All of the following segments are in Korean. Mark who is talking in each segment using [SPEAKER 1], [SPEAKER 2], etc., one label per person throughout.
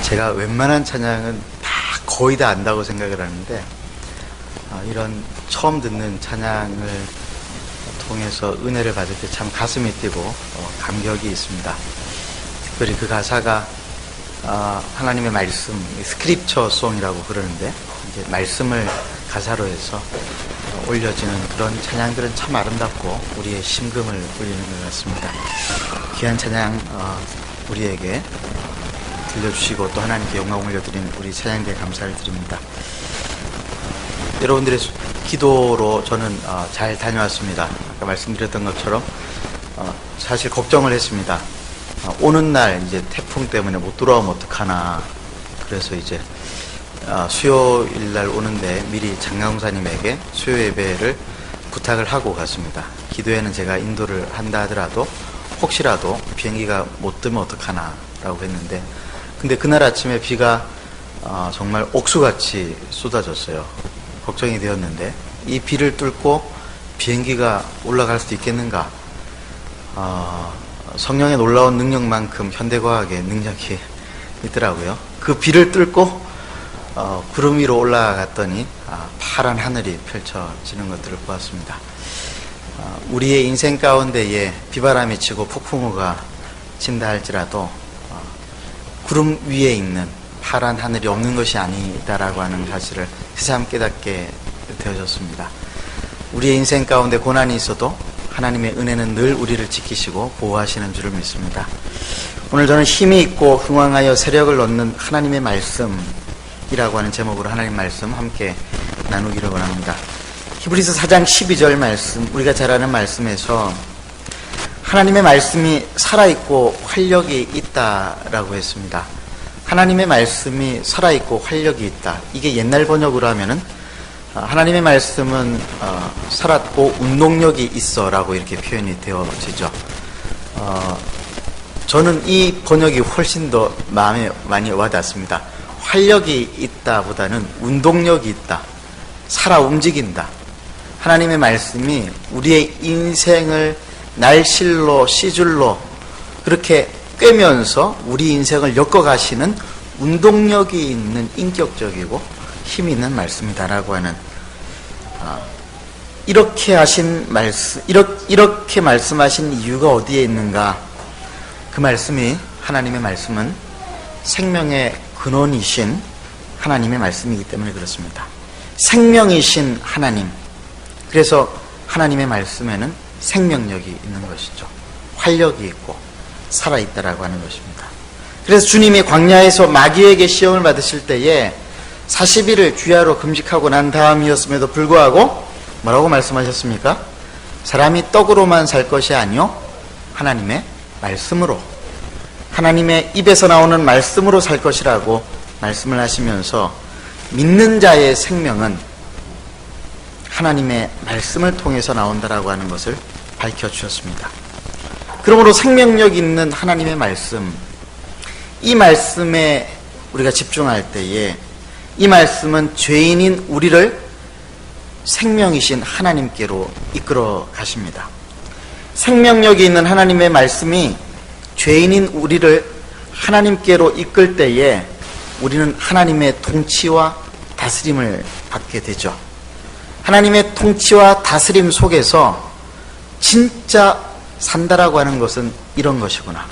[SPEAKER 1] 제가 웬만한 찬양은 거의 다 안다고 생각을 하는데 이런 처음 듣는 찬양을 통해서 은혜를 받을 때 참 가슴이 뛰고 감격이 있습니다. 특별히 그 가사가 하나님의 말씀, 스크립처 송이라고 그러는데 이제 말씀을 가사로 해서 올려지는 그런 찬양들은 참 아름답고 우리의 심금을 울리는 것 같습니다. 귀한 찬양 우리에게 들려주시고 또 하나님께 영광 올려드리는 우리 찬양대에 감사를 드립니다. 여러분들의 기도로 저는 잘 다녀왔습니다. 아까 말씀드렸던 것처럼 사실 걱정을 했습니다. 오는 날 이제 태풍 때문에 못 돌아오면 어떡하나. 그래서 이제 수요일 날 오는데 미리 장강사님에게 수요 예배를 부탁을 하고 갔습니다. 기도회는 제가 인도를 한다 하더라도 혹시라도 비행기가 못 뜨면 어떡하나 라고 했는데, 근데 그날 아침에 비가 정말 옥수같이 쏟아졌어요. 걱정이 되었는데 이 비를 뚫고 비행기가 올라갈 수도 있겠는가. 성령의 놀라운 능력만큼 현대과학의 능력이 있더라고요. 그 비를 뚫고 구름 위로 올라갔더니 파란 하늘이 펼쳐지는 것들을 보았습니다. 우리의 인생 가운데에 비바람이 치고 폭풍우가 친다 할지라도 구름 위에 있는 파란 하늘이 없는 것이 아니다라고 하는 사실을 새삼 깨닫게 되어졌습니다. 우리의 인생 가운데 고난이 있어도 하나님의 은혜는 늘 우리를 지키시고 보호하시는 줄을 믿습니다. 오늘 저는 힘이 있고 흥왕하여 세력을 얻는 하나님의 말씀이라고 하는 제목으로 하나님 말씀 함께 나누기를 원합니다. 히브리서 4장 12절 말씀, 우리가 잘 아는 말씀에서 하나님의 말씀이 살아있고 활력이 있다라고 했습니다. 하나님의 말씀이 살아있고 활력이 있다. 이게 옛날 번역으로 하면은 하나님의 말씀은 살았고 운동력이 있어 라고 이렇게 표현이 되어지죠. 저는 이 번역이 훨씬 더 마음에 많이 와닿습니다. 활력이 있다 보다는 운동력이 있다. 살아 움직인다. 하나님의 말씀이 우리의 인생을 날실로 시줄로 그렇게 꿰면서 우리 인생을 엮어가시는 운동력이 있는 인격적이고 힘이 있는 말씀이다라고 하는, 이렇게 하신 말씀, 이렇게 말씀하신 이유가 어디에 있는가? 그 말씀이, 하나님의 말씀은 생명의 근원이신 하나님의 말씀이기 때문에 그렇습니다. 생명이신 하나님, 그래서 하나님의 말씀에는 생명력이 있는 것이죠. 활력이 있고 살아있다라고 하는 것입니다. 그래서 주님이 광야에서 마귀에게 시험을 받으실 때에 40일을 주야로 금식하고 난 다음이었음에도 불구하고 뭐라고 말씀하셨습니까? 사람이 떡으로만 살 것이 아니요 하나님의 말씀으로, 하나님의 입에서 나오는 말씀으로 살 것이라고 말씀을 하시면서 믿는 자의 생명은 하나님의 말씀을 통해서 나온다라고 하는 것을 밝혀주셨습니다. 그러므로 생명력 있는 하나님의 말씀, 이 말씀에 우리가 집중할 때에 이 말씀은 죄인인 우리를 생명이신 하나님께로 이끌어 가십니다. 생명력이 있는 하나님의 말씀이 죄인인 우리를 하나님께로 이끌 때에 우리는 하나님의 통치와 다스림을 받게 되죠. 하나님의 통치와 다스림 속에서 진짜 산다라고 하는 것은 이런 것이구나.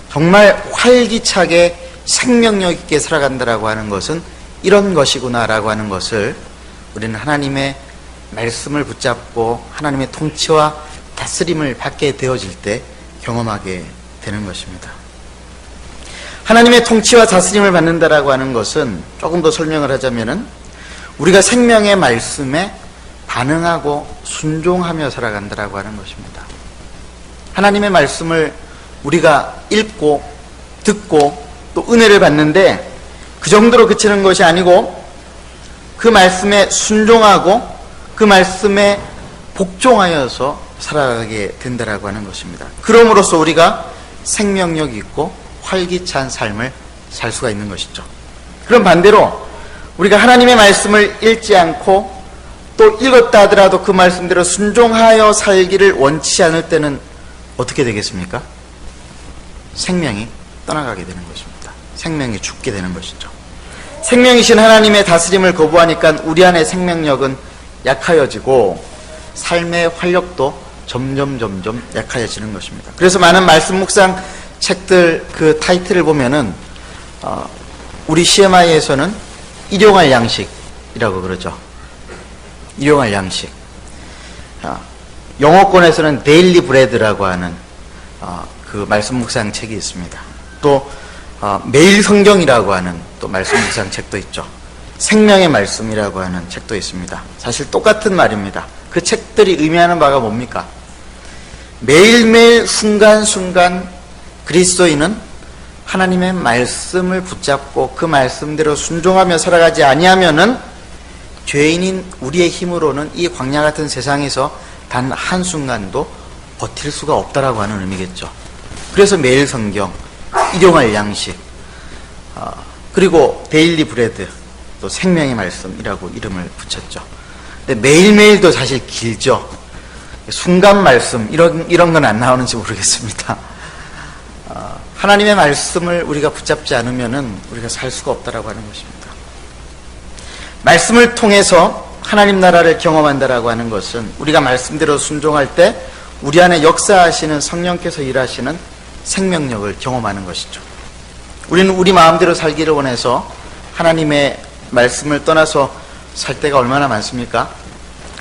[SPEAKER 1] 정말 활기차게 생명력 있게 살아간다라고 하는 것은 이런 것이구나라고 하는 것을 우리는 하나님의 말씀을 붙잡고 하나님의 통치와 다스림을 받게 되어질 때 경험하게 되는 것입니다. 하나님의 통치와 다스림을 받는다라고 하는 것은 조금 더 설명을 하자면은 우리가 생명의 말씀에 반응하고 순종하며 살아간다라고 하는 것입니다. 하나님의 말씀을 우리가 읽고 듣고 또 은혜를 받는데 그 정도로 그치는 것이 아니고 그 말씀에 순종하고 그 말씀에 복종하여서 살아가게 된다라고 하는 것입니다. 그럼으로써 우리가 생명력이 있고 활기찬 삶을 살 수가 있는 것이죠. 그럼 반대로 우리가 하나님의 말씀을 읽지 않고 또 읽었다 하더라도 그 말씀대로 순종하여 살기를 원치 않을 때는 어떻게 되겠습니까? 생명이 떠나가게 되는 것입니다. 생명이 죽게 되는 것이죠. 생명이신 하나님의 다스림을 거부하니까 우리 안의 생명력은 약하여지고 삶의 활력도 점점 약해지는 것입니다. 그래서 많은 말씀 묵상 책들 그 타이틀을 보면은 우리 CMI에서는 일용할 양식이라고 그러죠. 일용할 양식. 영어권에서는 데일리 브레드라고 하는 그 말씀 묵상 책이 있습니다. 또 매일 성경이라고 하는 또 말씀 묵상 책도 있죠. 생명의 말씀이라고 하는 책도 있습니다. 사실 똑같은 말입니다. 그 책들이 의미하는 바가 뭡니까? 매일매일 순간순간 그리스도인은 하나님의 말씀을 붙잡고 그 말씀대로 순종하며 살아가지 아니하면은 죄인인 우리의 힘으로는 이 광야 같은 세상에서 단 한순간도 버틸 수가 없다라고 하는 의미겠죠. 그래서 매일 성경, 일용할 양식, 그리고 데일리 브레드, 또 생명의 말씀이라고 이름을 붙였죠. 근데 매일매일도 사실 길죠. 순간 말씀, 이런 건 안 나오는지 모르겠습니다. 하나님의 말씀을 우리가 붙잡지 않으면은 우리가 살 수가 없다라고 하는 것입니다. 말씀을 통해서 하나님 나라를 경험한다라고 하는 것은 우리가 말씀대로 순종할 때 우리 안에 역사하시는 성령께서 일하시는 생명력을 경험하는 것이죠. 우리는 우리 마음대로 살기를 원해서 하나님의 말씀을 떠나서 살 때가 얼마나 많습니까?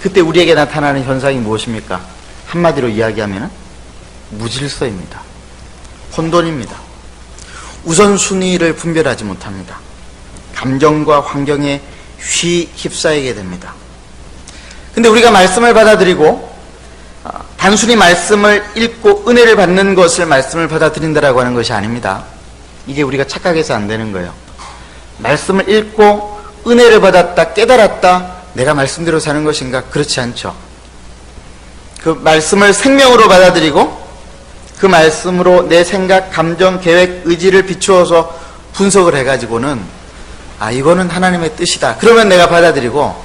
[SPEAKER 1] 그때 우리에게 나타나는 현상이 무엇입니까? 한마디로 이야기하면 무질서입니다. 혼돈입니다. 우선순위를 분별하지 못합니다. 감정과 환경에 휩싸이게 됩니다. 근데 우리가 말씀을 받아들이고 단순히 말씀을 읽고 은혜를 받는 것을 말씀을 받아들인다라고 하는 것이 아닙니다. 이게 우리가 착각해서 안 되는 거예요. 말씀을 읽고 은혜를 받았다, 깨달았다, 내가 말씀대로 사는 것인가? 그렇지 않죠. 그 말씀을 생명으로 받아들이고 그 말씀으로 내 생각, 감정, 계획, 의지를 비추어서 분석을 해가지고는 이거는 하나님의 뜻이다. 그러면 내가 받아들이고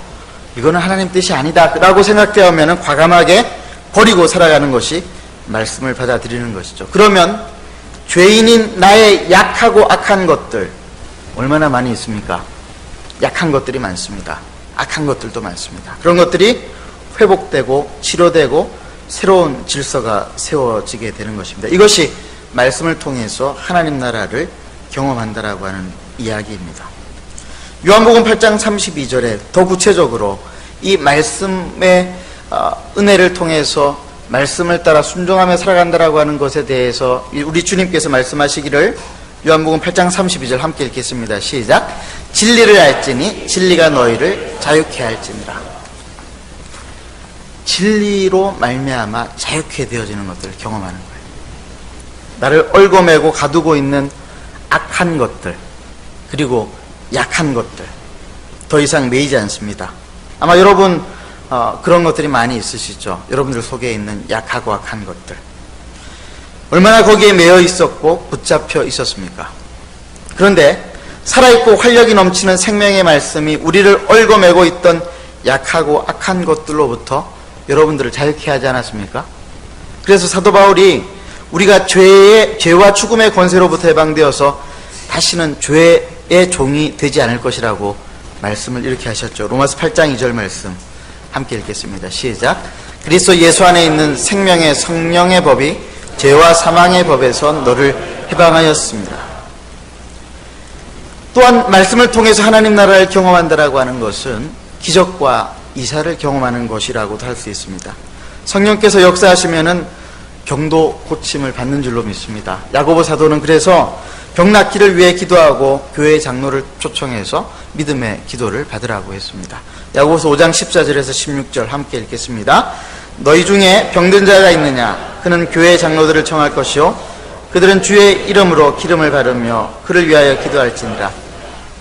[SPEAKER 1] 이거는 하나님 뜻이 아니다 라고 생각되면 과감하게 버리고 살아가는 것이 말씀을 받아들이는 것이죠. 그러면 죄인인 나의 약하고 악한 것들 얼마나 많이 있습니까? 약한 것들이 많습니다. 악한 것들도 많습니다. 그런 것들이 회복되고 치료되고 새로운 질서가 세워지게 되는 것입니다. 이것이 말씀을 통해서 하나님 나라를 경험한다라고 하는 이야기입니다. 요한복음 8장 32절에 더 구체적으로 이 말씀의 은혜를 통해서 말씀을 따라 순종하며 살아간다라고 하는 것에 대해서 우리 주님께서 말씀하시기를 요한복음 8장 32절 함께 읽겠습니다. 시작. 진리를 알지니 진리가 너희를 자유케 할지니라. 진리로 말미암아 자유케 되어지는 것들을 경험하는 거예요. 나를 얽어매고 가두고 있는 악한 것들 그리고 약한 것들 더 이상 매이지 않습니다. 아마 여러분 그런 것들이 많이 있으시죠. 여러분들 속에 있는 약하고 악한 것들 얼마나 거기에 매여 있었고 붙잡혀 있었습니까? 그런데 살아있고 활력이 넘치는 생명의 말씀이 우리를 얽어매고 있던 약하고 악한 것들로부터 여러분들을 자유케 하지 않았습니까? 그래서 사도 바울이 우리가 죄와 죽음의 권세로부터 해방되어서 다시는 죄의 종이 되지 않을 것이라고 말씀을 이렇게 하셨죠. 로마서 8장 2절 말씀 함께 읽겠습니다. 시작. 그리스도 예수 안에 있는 생명의 성령의 법이 죄와 사망의 법에서 너를 해방하였습니다. 또한 말씀을 통해서 하나님 나라를 경험한다라고 하는 것은 기적과 이사를 경험하는 것이라고도 할 수 있습니다. 성령께서 역사하시면은 병도 고침을 받는 줄로 믿습니다. 야고보 사도는 그래서 병 낫기를 위해 기도하고 교회 장로를 초청해서 믿음의 기도를 받으라고 했습니다. 야고보서 5장 14절에서 16절 함께 읽겠습니다. 너희 중에 병든 자가 있느냐? 그는 교회 장로들을 청할 것이요 그들은 주의 이름으로 기름을 바르며 그를 위하여 기도할지니라.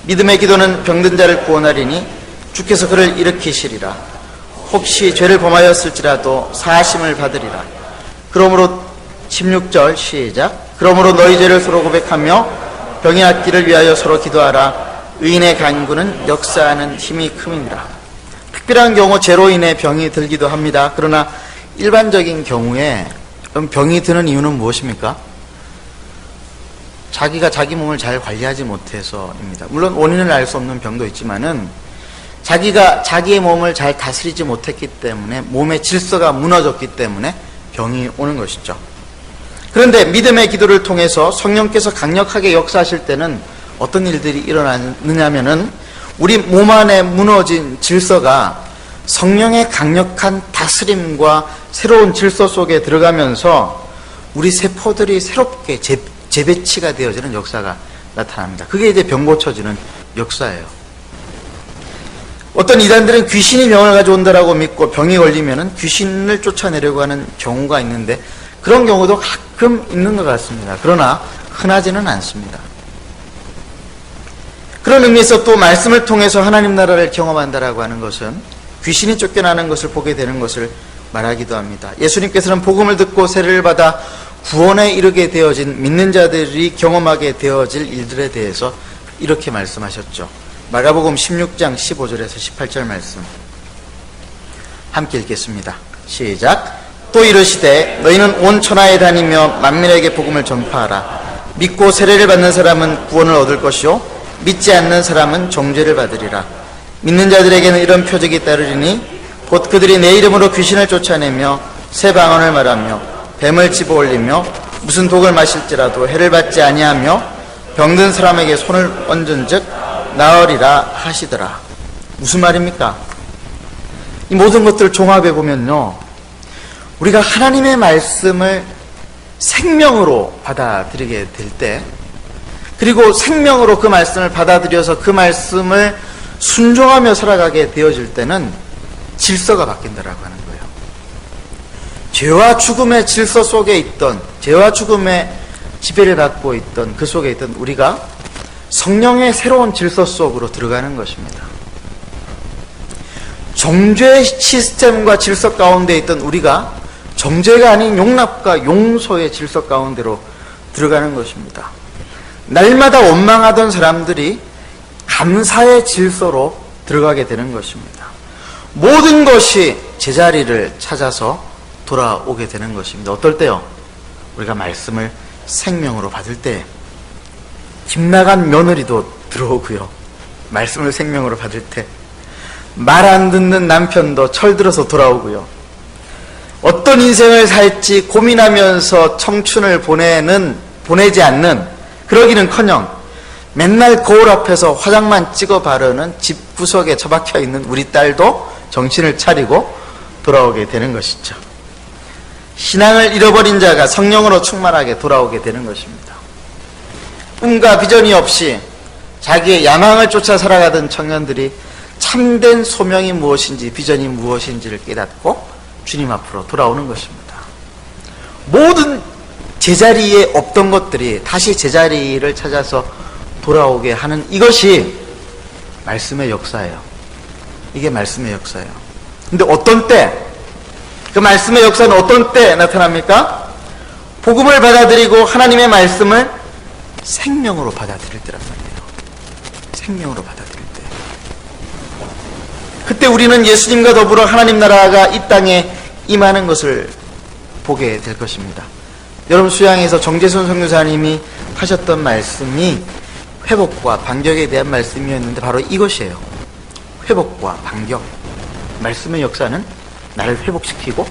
[SPEAKER 1] 믿음의 기도는 병든 자를 구원하리니 주께서 그를 일으키시리라. 혹시 죄를 범하였을지라도 사하심을 받으리라. 그러므로 16절 시작. 그러므로 너희 죄를 서로 고백하며 병이 낫기를 위하여 서로 기도하라. 의인의 간구는 역사하는 힘이 큼이니라. 특별한 경우 죄로 인해 병이 들기도 합니다. 그러나 일반적인 경우에 병이 드는 이유는 무엇입니까? 자기가 자기 몸을 잘 관리하지 못해서입니다. 물론 원인을 알 수 없는 병도 있지만은 자기가 자기의 몸을 잘 다스리지 못했기 때문에 몸의 질서가 무너졌기 때문에 병이 오는 것이죠. 그런데 믿음의 기도를 통해서 성령께서 강력하게 역사하실 때는 어떤 일들이 일어나느냐면은 우리 몸 안에 무너진 질서가 성령의 강력한 다스림과 새로운 질서 속에 들어가면서 우리 세포들이 새롭게 재배치가 되어지는 역사가 나타납니다. 그게 이제 병 고쳐지는 역사예요. 어떤 이단들은 귀신이 병을 가져온다라고 믿고 병이 걸리면은 귀신을 쫓아내려고 하는 경우가 있는데 그런 경우도 가끔 있는 것 같습니다. 그러나 흔하지는 않습니다. 그런 의미에서 또 말씀을 통해서 하나님 나라를 경험한다라고 하는 것은 귀신이 쫓겨나는 것을 보게 되는 것을 말하기도 합니다. 예수님께서는 복음을 듣고 세례를 받아 구원에 이르게 되어진 믿는 자들이 경험하게 되어질 일들에 대해서 이렇게 말씀하셨죠. 마가복음 16장 15절에서 18절 말씀 함께 읽겠습니다. 시작. 또 이르시되 너희는 온 천하에 다니며 만민에게 복음을 전파하라. 믿고 세례를 받는 사람은 구원을 얻을 것이요 믿지 않는 사람은 정죄를 받으리라. 믿는 자들에게는 이런 표적이 따르리니 곧 그들이 내 이름으로 귀신을 쫓아내며 새 방언을 말하며 뱀을 집어올리며 무슨 독을 마실지라도 해를 받지 아니하며 병든 사람에게 손을 얹은즉 나으리라 하시더라. 무슨 말입니까? 이 모든 것들을 종합해 보면요, 우리가 하나님의 말씀을 생명으로 받아들이게 될 때, 그리고 생명으로 그 말씀을 받아들여서 그 말씀을 순종하며 살아가게 되어질 때는 질서가 바뀐다라고 하는 거예요. 죄와 죽음의 질서 속에 있던, 죄와 죽음의 지배를 받고 있던 그 속에 있던 우리가 성령의 새로운 질서 속으로 들어가는 것입니다. 정죄의 시스템과 질서 가운데 있던 우리가 정죄가 아닌 용납과 용서의 질서 가운데로 들어가는 것입니다. 날마다 원망하던 사람들이 감사의 질서로 들어가게 되는 것입니다. 모든 것이 제자리를 찾아서 돌아오게 되는 것입니다. 어떨 때요? 우리가 말씀을 생명으로 받을 때 집 나간 며느리도 들어오고요, 말씀을 생명으로 받을 때 말 안 듣는 남편도 철들어서 돌아오고요, 어떤 인생을 살지 고민하면서 청춘을 보내지 않는, 그러기는커녕 맨날 거울 앞에서 화장만 찍어 바르는 집 구석에 처박혀 있는 우리 딸도 정신을 차리고 돌아오게 되는 것이죠. 신앙을 잃어버린 자가 성령으로 충만하게 돌아오게 되는 것입니다. 꿈과 비전이 없이 자기의 야망을 쫓아 살아가던 청년들이 참된 소명이 무엇인지, 비전이 무엇인지를 깨닫고 주님 앞으로 돌아오는 것입니다. 모든 제자리에 없던 것들이 다시 제자리를 찾아서 돌아오게 하는 이것이 말씀의 역사예요. 이게 말씀의 역사예요. 근데 어떤 때, 그 말씀의 역사는 어떤 때 나타납니까? 복음을 받아들이고 하나님의 말씀을 생명으로 받아들일 때란 말이에요. 생명으로 받아들일 때. 그때 우리는 예수님과 더불어 하나님 나라가 이 땅에 임하는 것을 보게 될 것입니다. 여러분, 수양에서 정재순 선교사님이 하셨던 말씀이 회복과 반격에 대한 말씀이었는데 바로 이것이에요. 회복과 반격. 말씀의 역사는 나를 회복시키고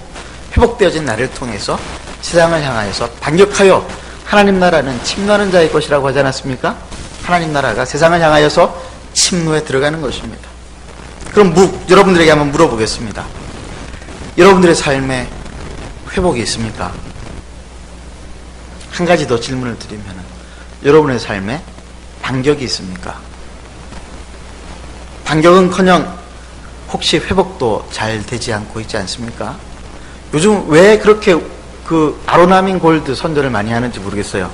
[SPEAKER 1] 회복되어진 나를 통해서 세상을 향하여서 반격하여 하나님 나라는 침노하는 자의 것이라고 하지 않았습니까? 하나님 나라가 세상을 향하여서 침노에 들어가는 것입니다. 그럼 여러분들에게 한번 물어보겠습니다. 여러분들의 삶에 회복이 있습니까? 한 가지 더 질문을 드리면, 여러분의 삶에 반격이 있습니까? 반격은커녕 혹시 회복도 잘 되지 않고 있지 않습니까? 요즘 왜 그렇게 그 아로나민 골드 선전을 많이 하는지 모르겠어요.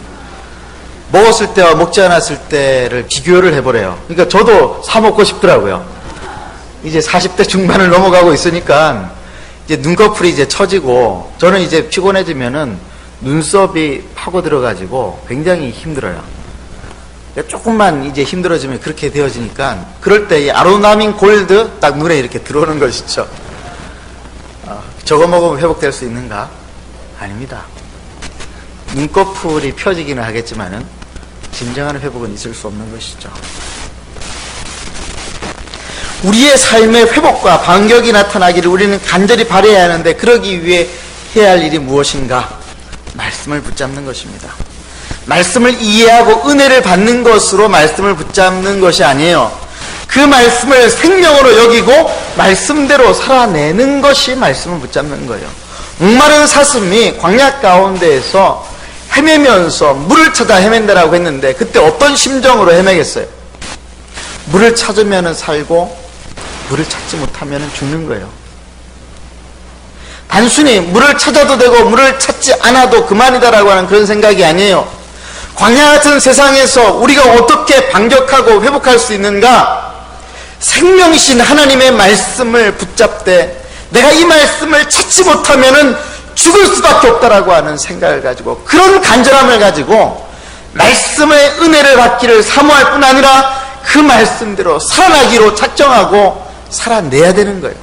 [SPEAKER 1] 먹었을 때와 먹지 않았을 때를 비교를 해보래요. 그러니까 저도 사 먹고 싶더라고요. 이제 40대 중반을 넘어가고 있으니까 이제 눈꺼풀이 이제 처지고, 저는 이제 피곤해지면은 눈썹이 파고 들어가지고 굉장히 힘들어요. 조금만 이제 힘들어지면 그렇게 되어지니까, 그럴 때 이 아로나민 골드 딱 눈에 이렇게 들어오는 것이죠. 저거 먹으면 회복될 수 있는가? 아닙니다. 눈꺼풀이 펴지기는 하겠지만은 진정한 회복은 있을 수 없는 것이죠. 우리의 삶의 회복과 반격이 나타나기를 우리는 간절히 바라야 하는데, 그러기 위해 해야 할 일이 무엇인가? 말씀을 붙잡는 것입니다. 말씀을 이해하고 은혜를 받는 것으로 말씀을 붙잡는 것이 아니에요. 그 말씀을 생명으로 여기고 말씀대로 살아내는 것이 말씀을 붙잡는 거예요. 목마른 사슴이 광야 가운데에서 헤매면서 물을 찾아 헤맨다라고 했는데, 그때 어떤 심정으로 헤매겠어요? 물을 찾으면 살고 물을 찾지 못하면 죽는 거예요. 단순히 물을 찾아도 되고 물을 찾지 않아도 그만이다라고 하는 그런 생각이 아니에요. 광야 같은 세상에서 우리가 어떻게 반격하고 회복할 수 있는가? 생명이신 하나님의 말씀을 붙잡되 내가 이 말씀을 찾지 못하면 죽을 수밖에 없다라고 하는 생각을 가지고, 그런 간절함을 가지고 말씀의 은혜를 받기를 사모할 뿐 아니라 그 말씀대로 살아나기로 작정하고 살아내야 되는 거예요.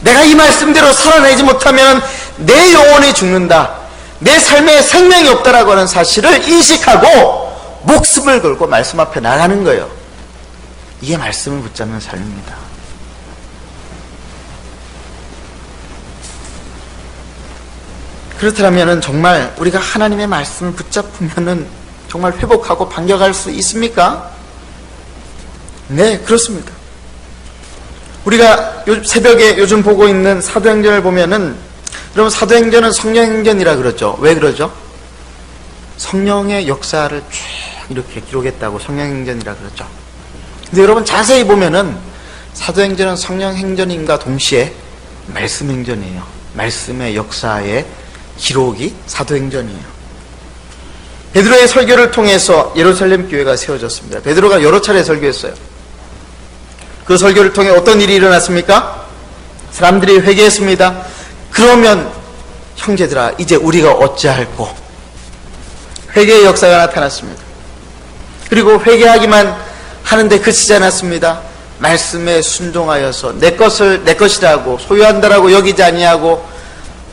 [SPEAKER 1] 내가 이 말씀대로 살아내지 못하면 내 영혼이 죽는다, 내 삶에 생명이 없다라고 하는 사실을 인식하고 목숨을 걸고 말씀 앞에 나가는 거예요. 이게 말씀을 붙잡는 삶입니다. 그렇다면 정말 우리가 하나님의 말씀을 붙잡으면 정말 회복하고 반격할 수 있습니까? 네, 그렇습니다. 우리가 새벽에 요즘 보고 있는 사도행전을 보면은, 여러분, 사도행전은 성령행전이라 그러죠. 왜 그러죠? 성령의 역사를 쭉 이렇게 기록했다고 성령행전이라 그러죠. 근데 여러분 자세히 보면은 사도행전은 성령행전인가 동시에 말씀행전이에요. 말씀의 역사의 기록이 사도행전이에요. 베드로의 설교를 통해서 예루살렘 교회가 세워졌습니다. 베드로가 여러 차례 설교했어요. 그 설교를 통해 어떤 일이 일어났습니까? 사람들이 회개했습니다. 그러면 형제들아, 이제 우리가 어찌할꼬? 회개의 역사가 나타났습니다. 그리고 회개하기만 하는데 그치지 않았습니다. 말씀에 순종하여서 내 것을 내 것이라고 소유한다라고 여기지 아니하고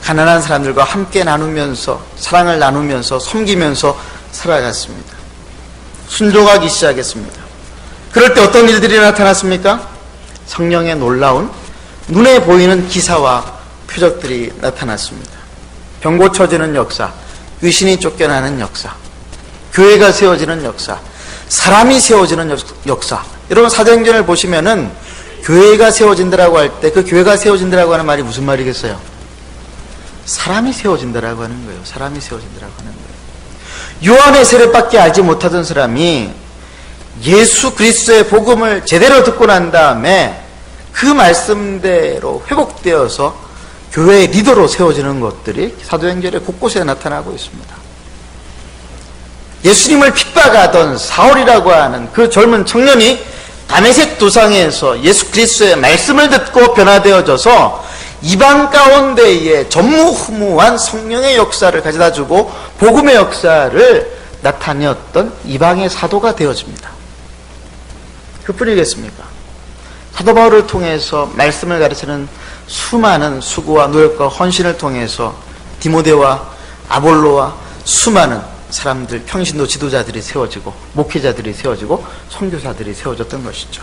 [SPEAKER 1] 가난한 사람들과 함께 나누면서, 사랑을 나누면서 섬기면서 살아갔습니다. 순종하기 시작했습니다. 그럴 때 어떤 일들이 나타났습니까? 성령의 놀라운 눈에 보이는 기사와 표적들이 나타났습니다. 병 고쳐지는 역사, 귀신이 쫓겨나는 역사, 교회가 세워지는 역사, 사람이 세워지는 역사. 여러분 사도행전을 보시면은 교회가 세워진다라고 할 때 그 교회가 세워진다라고 하는 말이 무슨 말이겠어요? 사람이 세워진다라고 하는 거예요. 사람이 세워진다라고 하는 거예요. 요한의 세례밖에 알지 못하던 사람이 예수 그리스도의 복음을 제대로 듣고 난 다음에 그 말씀대로 회복되어서 교회의 리더로 세워지는 것들이 사도행전의 곳곳에 나타나고 있습니다. 예수님을 핍박하던 사울이라고 하는 그 젊은 청년이 다메섹 도상에서 예수 그리스도의 말씀을 듣고 변화되어져서 이방 가운데에 전무후무한 성령의 역사를 가져다주고 복음의 역사를 나타내었던 이방의 사도가 되어집니다. 그뿐이겠습니까? 사도 바울을 통해서 말씀을 가르치는 수많은 수고와 노력과 헌신을 통해서 디모데와 아볼로와 수많은 사람들, 평신도 지도자들이 세워지고 목회자들이 세워지고 선교사들이 세워졌던 것이죠.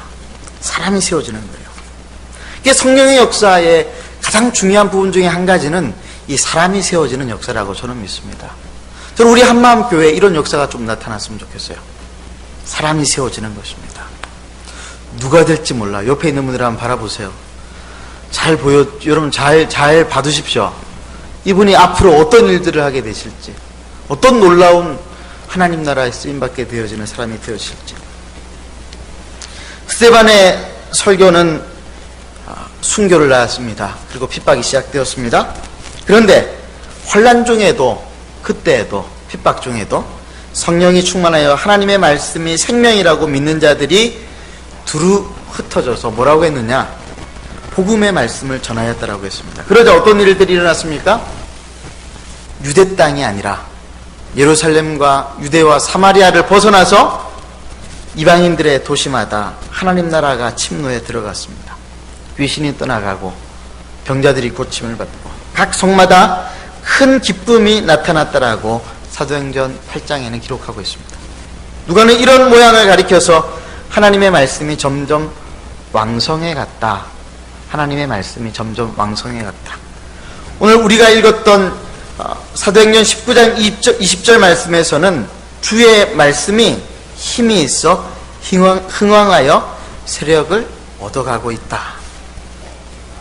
[SPEAKER 1] 사람이 세워지는 거예요. 이게 성령의 역사의 가장 중요한 부분 중에 한 가지는 이 사람이 세워지는 역사라고 저는 믿습니다. 저는 우리 한마음교회에 이런 역사가 좀 나타났으면 좋겠어요. 사람이 세워지는 것입니다. 누가 될지 몰라. 옆에 있는 분들 한번 바라보세요. 여러분 잘 봐두십시오. 이분이 앞으로 어떤 일들을 하게 되실지, 어떤 놀라운 하나님 나라에 쓰임받게 되어지는 사람이 되어질지. 스데반의 설교는 순교를 낳았습니다. 그리고 핍박이 시작되었습니다. 그런데 환난 중에도, 그때에도, 핍박 중에도 성령이 충만하여 하나님의 말씀이 생명이라고 믿는 자들이 두루 흩어져서 뭐라고 했느냐? 복음의 말씀을 전하였다라고 했습니다. 그러자 어떤 일들이 일어났습니까? 유대 땅이 아니라 예루살렘과 유대와 사마리아를 벗어나서 이방인들의 도시마다 하나님 나라가 침노에 들어갔습니다. 귀신이 떠나가고 병자들이 고침을 받고 각 성마다 큰 기쁨이 나타났다라고 사도행전 8장에는 기록하고 있습니다. 누가는 이런 모양을 가리켜서 하나님의 말씀이 점점 왕성해 갔다. 하나님의 말씀이 점점 왕성해 갔다. 오늘 우리가 읽었던 사도행전 19장 20절 말씀에서는 주의 말씀이 힘이 있어 흥왕하여 세력을 얻어가고 있다.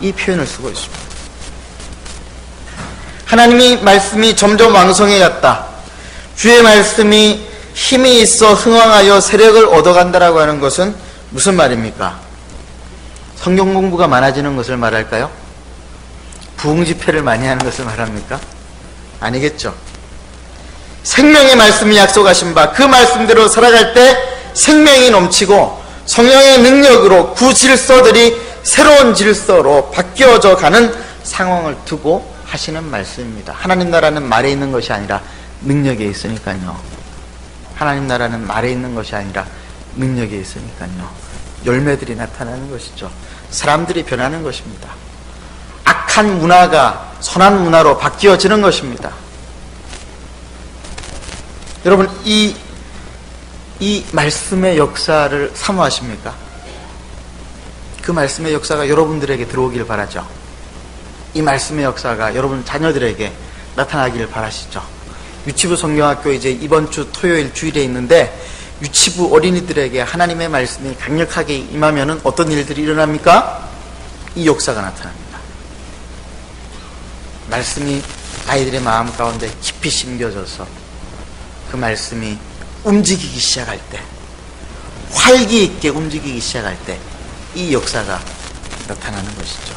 [SPEAKER 1] 이 표현을 쓰고 있습니다. 하나님의 말씀이 점점 왕성해 갔다. 주의 말씀이 힘이 있어 흥왕하여 세력을 얻어간다라고 하는 것은 무슨 말입니까? 성경 공부가 많아지는 것을 말할까요? 부흥 집회를 많이 하는 것을 말합니까? 아니겠죠. 생명의 말씀이 약속하신 바 그 말씀대로 살아갈 때 생명이 넘치고 성령의 능력으로 구질서들이 새로운 질서로 바뀌어져 가는 상황을 두고 하시는 말씀입니다. 하나님 나라는 말에 있는 것이 아니라 능력에 있으니까요. 하나님 나라는 말에 있는 것이 아니라 능력에 있으니까요. 열매들이 나타나는 것이죠. 사람들이 변하는 것입니다. 악한 문화가 선한 문화로 바뀌어지는 것입니다. 여러분, 이 말씀의 역사를 사모하십니까? 그 말씀의 역사가 여러분들에게 들어오길 바라죠. 이 말씀의 역사가 여러분 자녀들에게 나타나길 바라시죠. 유치부 성경학교 이제 이번 주 토요일 주일에 있는데 유치부 어린이들에게 하나님의 말씀이 강력하게 임하면은 어떤 일들이 일어납니까? 이 역사가 나타납니다. 말씀이 아이들의 마음 가운데 깊이 심겨져서 그 말씀이 움직이기 시작할 때, 활기 있게 움직이기 시작할 때 이 역사가 나타나는 것이죠.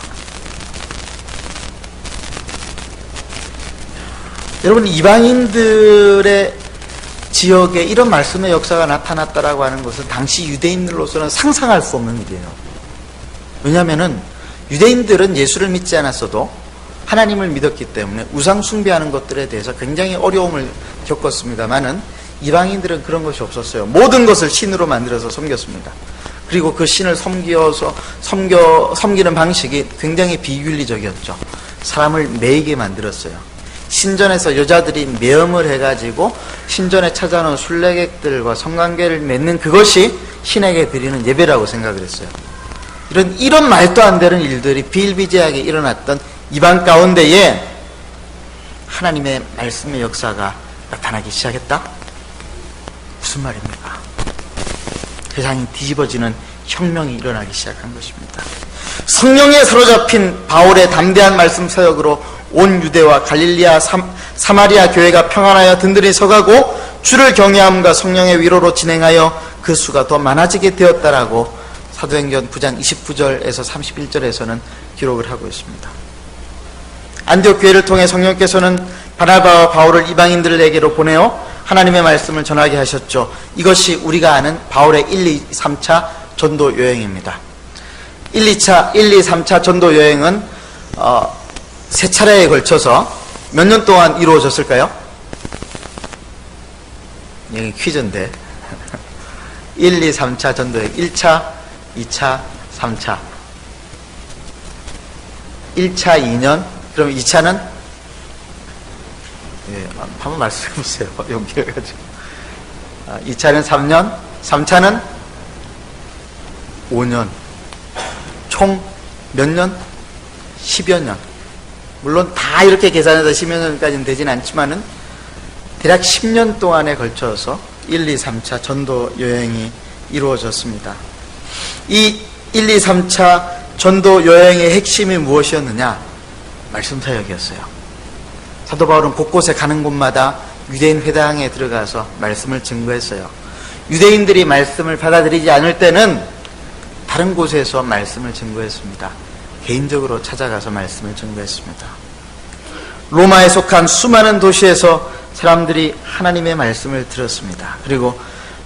[SPEAKER 1] 여러분, 이방인들의 지역에 이런 말씀의 역사가 나타났다라고 하는 것은 당시 유대인들로서는 상상할 수 없는 일이에요. 왜냐하면 유대인들은 예수를 믿지 않았어도 하나님을 믿었기 때문에 우상 숭배하는 것들에 대해서 굉장히 어려움을 겪었습니다만은 이방인들은 그런 것이 없었어요. 모든 것을 신으로 만들어서 섬겼습니다. 그리고 그 신을 섬기는 방식이 굉장히 비윤리적이었죠. 사람을 매이게 만들었어요. 신전에서 여자들이 매음을 해가지고 신전에 찾아오는 순례객들과 성관계를 맺는 그것이 신에게 드리는 예배라고 생각을 했어요. 이런 말도 안 되는 일들이 비일비재하게 일어났던 이방 가운데에 하나님의 말씀의 역사가 나타나기 시작했다? 무슨 말입니까? 세상이 뒤집어지는 혁명이 일어나기 시작한 것입니다. 성령에 사로잡힌 바울의 담대한 말씀 사역으로 온 유대와 갈릴리아 사마리아 교회가 평안하여 든든히 서가고 주를 경외함과 성령의 위로로 진행하여 그 수가 더 많아지게 되었다라고 사도행전 9장 29절에서 31절에서는 기록을 하고 있습니다. 안디옥 교회를 통해 성령께서는 바나바와 바울을 이방인들에게로 보내어 하나님의 말씀을 전하게 하셨죠. 이것이 우리가 아는 바울의 1, 2, 3차 전도 여행입니다. 1, 2, 3차 전도 여행은 세 차례에 걸쳐서 몇 년 동안 이루어졌을까요? 여기 퀴즈인데 1, 2, 3차 전도여행 1차, 2차, 3차 1차 2년, 그럼 2차는? 예, 한번 말씀해 보세요. 용기를 가지고. 2차는 3년, 3차는 5년. 총 몇 년? 10여 년. 물론 다 이렇게 계산해서 10여 년까지는 되진 않지만은 대략 10년 동안에 걸쳐서 1, 2, 3차 전도 여행이 이루어졌습니다. 이 1, 2, 3차 전도 여행의 핵심이 무엇이었느냐? 말씀 사역이었어요. 사도 바울은 곳곳에 가는 곳마다 유대인 회당에 들어가서 말씀을 증거했어요. 유대인들이 말씀을 받아들이지 않을 때는 다른 곳에서 말씀을 증거했습니다. 개인적으로 찾아가서 말씀을 증거했습니다. 로마에 속한 수많은 도시에서 사람들이 하나님의 말씀을 들었습니다. 그리고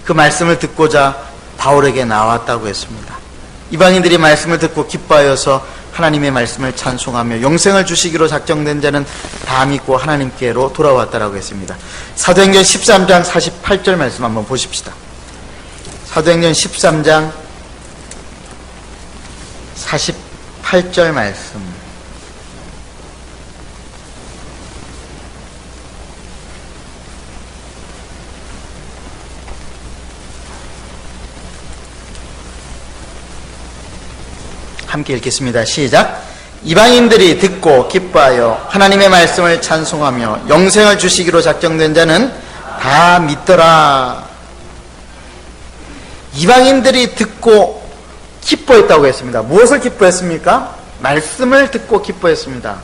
[SPEAKER 1] 그 말씀을 듣고자 바울에게 나왔다고 했습니다. 이방인들이 말씀을 듣고 기뻐하여서 하나님의 말씀을 찬송하며 영생을 주시기로 작정된 자는 다 믿고 하나님께로 돌아왔다라고 했습니다. 사도행전 13장 48절 말씀 한번 보십시다. 사도행전 13장 48절 말씀. 함께 읽겠습니다. 시작. 이방인들이 듣고 기뻐하여 하나님의 말씀을 찬송하며 영생을 주시기로 작정된 자는 다 믿더라. 이방인들이 듣고 기뻐했다고 했습니다. 무엇을 기뻐했습니까? 말씀을 듣고 기뻐했습니다.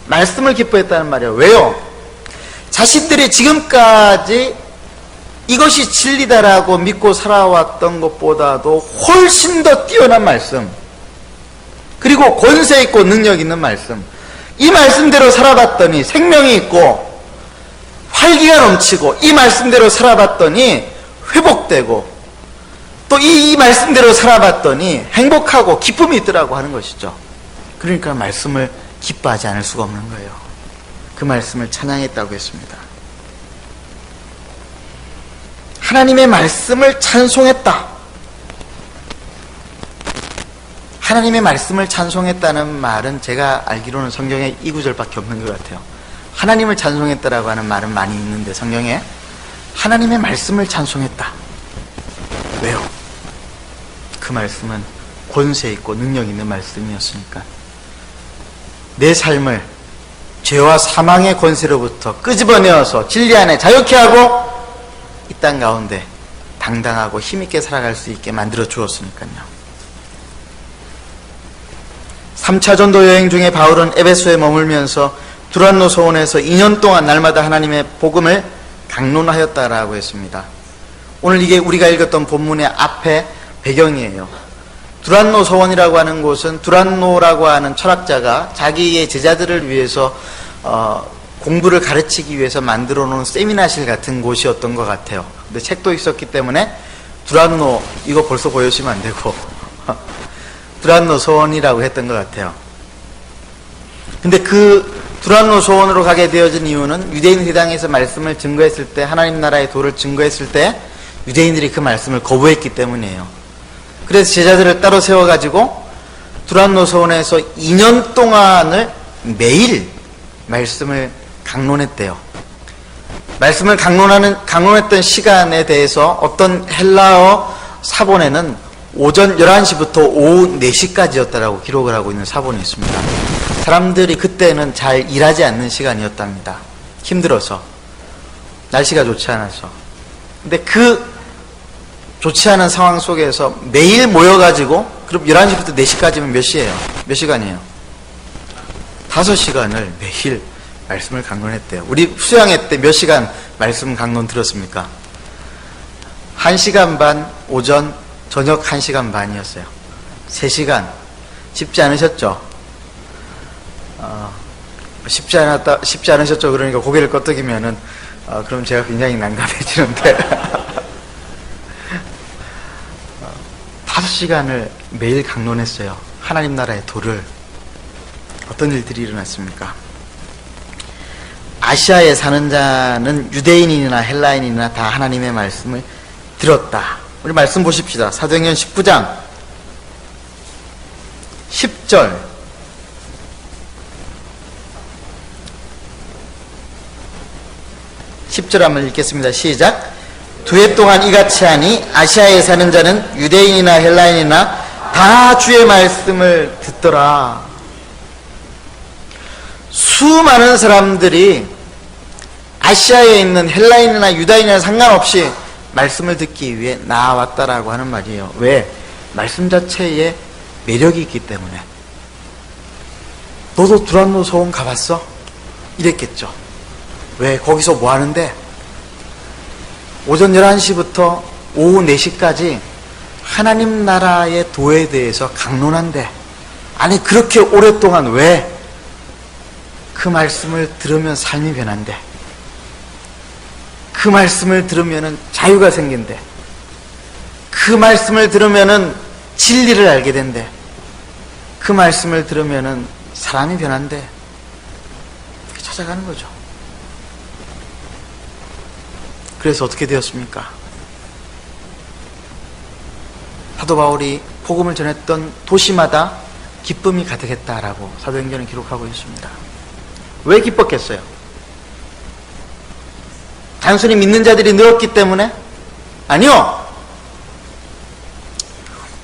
[SPEAKER 1] 말씀을 기뻐했다는 말이에요. 왜요? 자신들이 지금까지 이것이 진리다라고 믿고 살아왔던 것보다도 훨씬 더 뛰어난 말씀, 그리고 권세 있고 능력 있는 말씀, 이 말씀대로 살아봤더니 생명이 있고 활기가 넘치고, 이 말씀대로 살아봤더니 회복되고, 또 이 말씀대로 살아봤더니 행복하고 기쁨이 있더라고 하는 것이죠. 그러니까 말씀을 기뻐하지 않을 수가 없는 거예요. 그 말씀을 찬양했다고 했습니다. 하나님의 말씀을 찬송했다. 하나님의 말씀을 찬송했다는 말은 제가 알기로는 성경에 이 구절밖에 없는 것 같아요. 하나님을 찬송했다라고 하는 말은 많이 있는데 성경에 하나님의 말씀을 찬송했다. 왜요? 그 말씀은 권세 있고 능력 있는 말씀이었으니까. 내 삶을 죄와 사망의 권세로부터 끄집어내어서 진리 안에 자유케 하고 이 땅 가운데 당당하고 힘있게 살아갈 수 있게 만들어 주었으니까요. 3차 전도 여행 중에 바울은 에베소에 머물면서 두란노 소원에서 2년 동안 날마다 하나님의 복음을 강론하였다라고 했습니다. 오늘 이게 우리가 읽었던 본문의 앞에 배경이에요. 두란노 소원이라고 하는 곳은 두란노라고 하는 철학자가 자기의 제자들을 위해서 공부를 가르치기 위해서 만들어 놓은 세미나실 같은 곳이었던 것 같아요. 근데 책도 있었기 때문에 두란노, 이거 벌써 보여주시면 안 되고 두란노 소원이라고 했던 것 같아요. 근데 그 두란노 소원으로 가게 되어진 이유는 유대인 회당에서 말씀을 증거했을 때, 하나님 나라의 도를 증거했을 때 유대인들이 그 말씀을 거부했기 때문이에요. 그래서 제자들을 따로 세워가지고 두란노 소원에서 2년 동안을 매일 말씀을 강론했대요. 말씀을 강론했던 시간에 대해서 어떤 헬라어 사본에는 오전 11시부터 오후 4시까지였다라고 기록을 하고 있는 사본이 있습니다. 사람들이 그때는 잘 일하지 않는 시간이었답니다. 힘들어서, 날씨가 좋지 않아서. 근데 그 좋지 않은 상황 속에서 매일 모여가지고, 그럼 11시부터 4시까지면 몇 시예요? 몇 시간이에요? 5시간을 매일 말씀을 강론했대요. 우리 수양회 때 몇 시간 말씀 강론 들었습니까? 1시간 반, 오전, 저녁 1시간 반이었어요. 3시간. 쉽지 않으셨죠? 쉽지 않으셨죠? 그러니까 고개를 끄덕이면은, 그럼 제가 굉장히 난감해지는데. 5시간을 매일 강론했어요. 하나님 나라의 도를. 어떤 일들이 일어났습니까? 아시아에 사는 자는 유대인이나 헬라인이나 다 하나님의 말씀을 들었다. 우리 말씀 보십시다. 사도행전 19장 10절. 10절 한번 읽겠습니다. 시작. 2해 동안 이같이 하니 아시아에 사는 자는 유대인이나 헬라인이나 다 주의 말씀을 듣더라. 수많은 사람들이 아시아에 있는 헬라인이나 유다인이나 상관없이 말씀을 듣기 위해 나왔다라고 하는 말이에요. 왜? 말씀 자체에 매력이 있기 때문에. 너도 두란노 소원 가봤어? 이랬겠죠. 왜? 거기서 뭐 하는데? 오전 11시부터 오후 4시까지 하나님 나라의 도에 대해서 강론한대. 아니 그렇게 오랫동안 왜? 그 말씀을 들으면 삶이 변한대. 그 말씀을 들으면 자유가 생긴대. 그 말씀을 들으면 진리를 알게 된대. 그 말씀을 들으면 사람이 변한대. 찾아가는 거죠. 그래서 어떻게 되었습니까? 사도 바울이 복음을 전했던 도시마다 기쁨이 가득했다라고 사도행전은 기록하고 있습니다. 왜 기뻤겠어요? 단순히 믿는 자들이 늘었기 때문에? 아니요.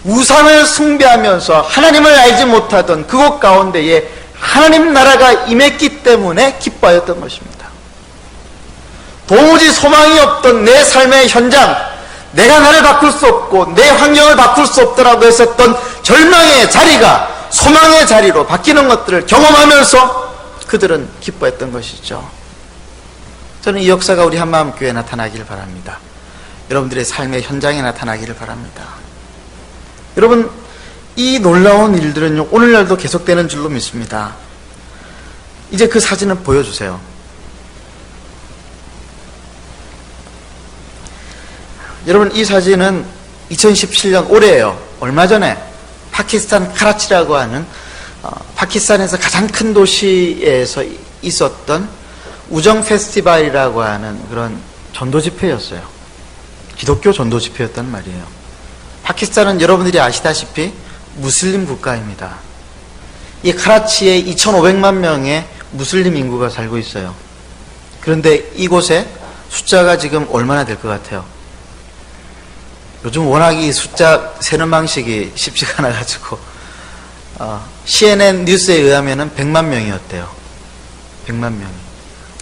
[SPEAKER 1] 우상을 숭배하면서 하나님을 알지 못하던 그곳 가운데에 하나님 나라가 임했기 때문에 기뻐하였던 것입니다. 도무지 소망이 없던 내 삶의 현장, 내가 나를 바꿀 수 없고 내 환경을 바꿀 수 없더라고 했었던 절망의 자리가 소망의 자리로 바뀌는 것들을 경험하면서 그들은 기뻐했던 것이죠. 저는 이 역사가 우리 한마음교회에 나타나기를 바랍니다. 여러분들의 삶의 현장에 나타나기를 바랍니다. 여러분, 이 놀라운 일들은요, 오늘날도 계속되는 줄로 믿습니다. 이제 그 사진을 보여주세요. 여러분, 이 사진은 2017년 올해예요. 얼마 전에 파키스탄 카라치라고 하는 파키스탄에서 가장 큰 도시에서 있었던 우정 페스티벌이라고 하는 그런 전도 집회였어요. 기독교 전도 집회였단 말이에요. 파키스탄은 여러분들이 아시다시피 무슬림 국가입니다. 이 카라치에 2,500만 명의 무슬림 인구가 살고 있어요. 그런데 이곳에 숫자가 지금 얼마나 될 것 같아요? 요즘 워낙 이 숫자 세는 방식이 쉽지가 않아가지고 CNN 뉴스에 의하면 100만 명이었대요. 100만 명이.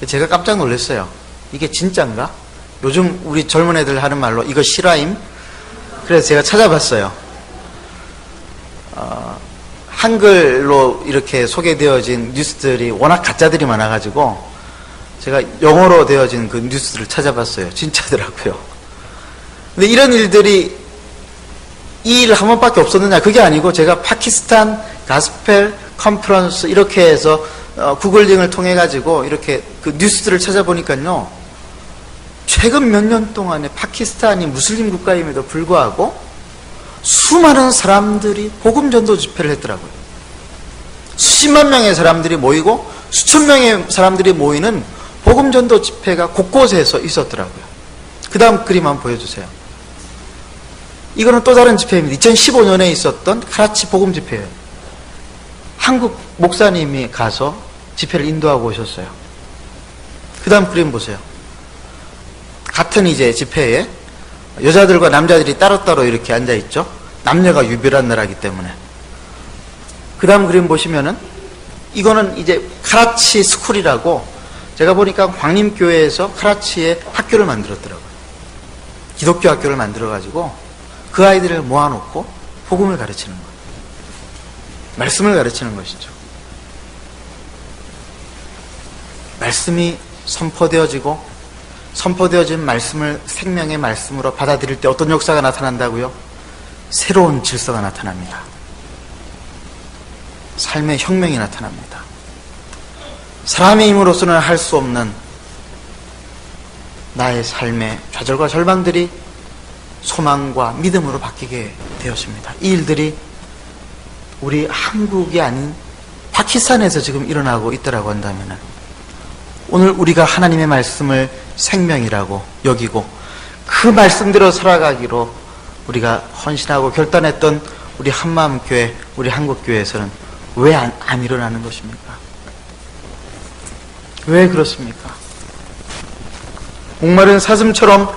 [SPEAKER 1] 제가 깜짝 놀랐어요. 이게 진짠가? 요즘 우리 젊은 애들 하는 말로 이거 실화임? 그래서 제가 찾아봤어요. 한글로 이렇게 소개되어진 뉴스들이 워낙 가짜들이 많아가지고 제가 영어로 되어진 그 뉴스들을 찾아봤어요. 진짜더라고요. 근데 이런 일들이 이 일 한 번밖에 없었느냐? 그게 아니고 제가 파키스탄 가스펠 컨퍼런스 이렇게 해서 구글링을 통해 가지고 이렇게 그 뉴스들을 찾아보니까요, 최근 몇 년 동안에 파키스탄이 무슬림 국가임에도 불구하고 수많은 사람들이 복음 전도 집회를 했더라고요. 수십만 명의 사람들이 모이고 수천 명의 사람들이 모이는 복음 전도 집회가 곳곳에서 있었더라고요. 그 다음 그림 한번 보여주세요. 이거는 또 다른 집회입니다. 2015년에 있었던 카라치 복음 집회예요. 한국 목사님이 가서 집회를 인도하고 오셨어요. 그 다음 그림 보세요. 같은 이제 집회에 여자들과 남자들이 따로따로 이렇게 앉아있죠. 남녀가 유별한 나라이기 때문에. 그 다음 그림 보시면은 이거는 이제 카라치 스쿨이라고, 제가 보니까 광림교회에서 카라치에 학교를 만들었더라고요. 기독교 학교를 만들어가지고 그 아이들을 모아놓고 복음을 가르치는 거예요. 말씀을 가르치는 것이죠. 말씀이 선포되어지고 선포되어진 말씀을 생명의 말씀으로 받아들일 때 어떤 역사가 나타난다고요? 새로운 질서가 나타납니다. 삶의 혁명이 나타납니다. 사람의 힘으로서는 할 수 없는 나의 삶의 좌절과 절망들이 소망과 믿음으로 바뀌게 되었습니다. 이 일들이 우리 한국이 아닌 파키스탄에서 지금 일어나고 있다고 한다면, 오늘 우리가 하나님의 말씀을 생명이라고 여기고 그 말씀대로 살아가기로 우리가 헌신하고 결단했던 우리 한마음교회, 우리 한국교회에서는 왜 안 일어나는 것입니까? 왜 그렇습니까? 목마른 사슴처럼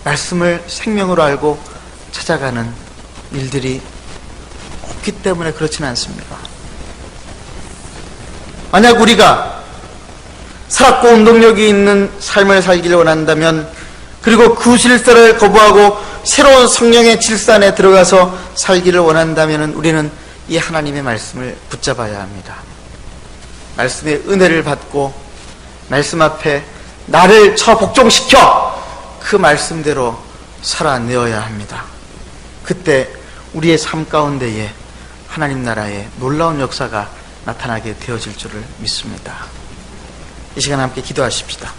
[SPEAKER 1] 말씀을 생명으로 알고 찾아가는 일들이 없기 때문에 그렇지는 않습니까? 만약 우리가 살았고 운동력이 있는 삶을 살기를 원한다면, 그리고 그 질서를 거부하고 새로운 성령의 질서 안에 들어가서 살기를 원한다면 우리는 이 하나님의 말씀을 붙잡아야 합니다. 말씀의 은혜를 받고 말씀 앞에 나를 처복종시켜 그 말씀대로 살아내어야 합니다. 그때 우리의 삶 가운데에 하나님 나라의 놀라운 역사가 나타나게 되어질 줄을 믿습니다. 이 시간 함께 기도하십시다.